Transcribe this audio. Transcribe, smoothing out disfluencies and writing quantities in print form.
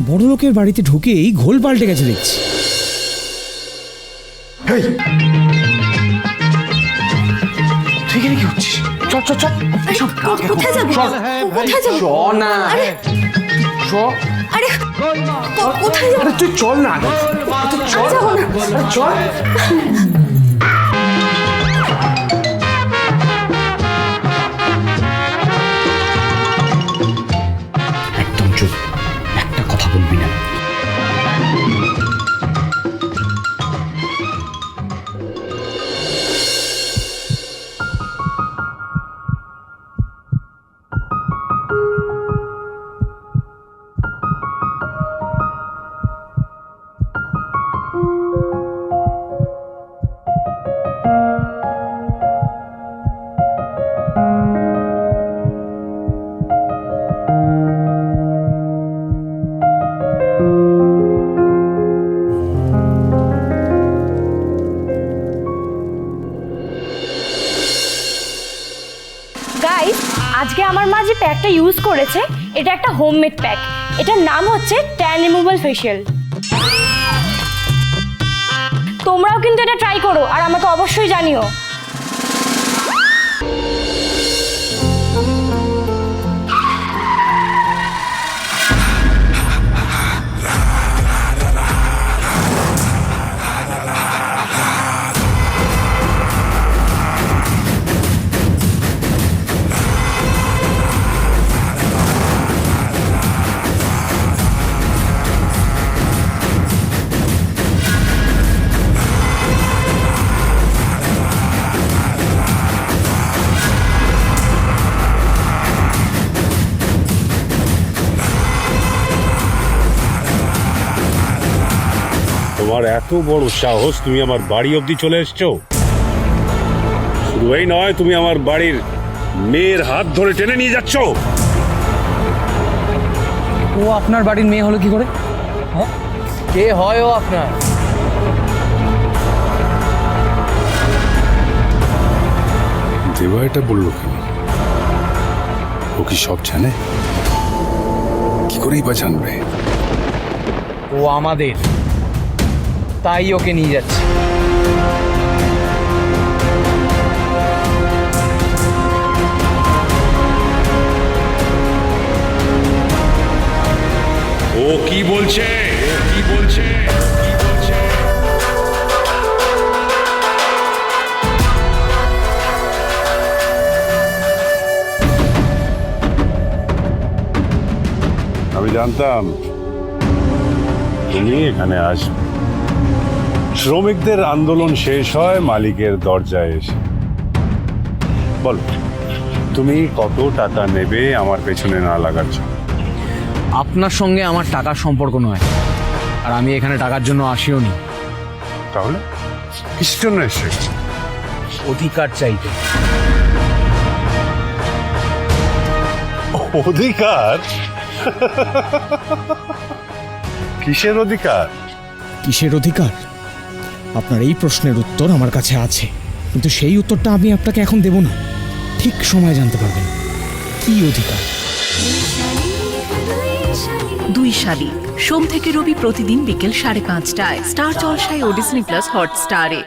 বড় লোকের বাড়িতে ঢুকেই ঘোল পাল্টে গেছে দেখছি। সেখানে কি হচ্ছিস? চল চল চল। কোথায় যাবো? কোথায় যাবো? চ না। চ। আরে কোথায় যাবো? আরে তুই চল না। তুই চল। যাবো না। আরে চল। একদম চুপ, একটা কথা বলবি না। গাইস, আজকে আমার মা যে প্যাকটা ইউজ করেছে এটা একটা হোমমেড প্যাক। এটার নাম হচ্ছে ট্যান রিমুভাল ফেশিয়াল। তোমরাও কিন্তু এটা ট্রাই করো আর আমাকে অবশ্যই জানিও। তোমার এত বড় সাহস, তুমি আমার বাড়ি অবধি চলে এসছো। শুধু এই নয়, তুমি আমার বাড়ির মেয়ের হাত ধরে টেনে নিয়ে যাচ্ছ। ও আপনার বাড়ির মেয়ে হলো কি করে? হ্যাঁ, কে হয় ও আপনার? দেবা এটা বললো কেন? ও কি সব জানে? কি করেই বা জানবে? ও আমাদের, তাই ওকে নিয়ে যাচ্ছে। ও কি বলছে? কি বলছে? কি বলছে? আমি জানতাম তুমি এখানে আসবে। শ্রমিকদের আন্দোলন শেষ হয় মালিকের দরজায় এসে। বলো, তুমি কত টাকা নেবে আমার পেছনে না লাগার জন্য? আপনার সঙ্গে আমার টাকার সম্পর্ক নয়, আর আমি এখানে টাকার জন্য আসিও নি। তাহলে কিসের জন্য এসে? অধিকার চাইতে। অধিকার? কিসের অধিকার? কিসের অধিকার? আপনার এই প্রশ্নের উত্তর আমার কাছে আছে, কিন্তু সেই উত্তরটা আমি আপনাকে এখন দেব না। ঠিক সময় জানতে পারবেন কি অধিকার। দুই শালী, সোম থেকে রবি প্রতিদিন বিকেল 5:30টায় স্টার জলসায় ও ডিজনি প্লাস হটস্টারে।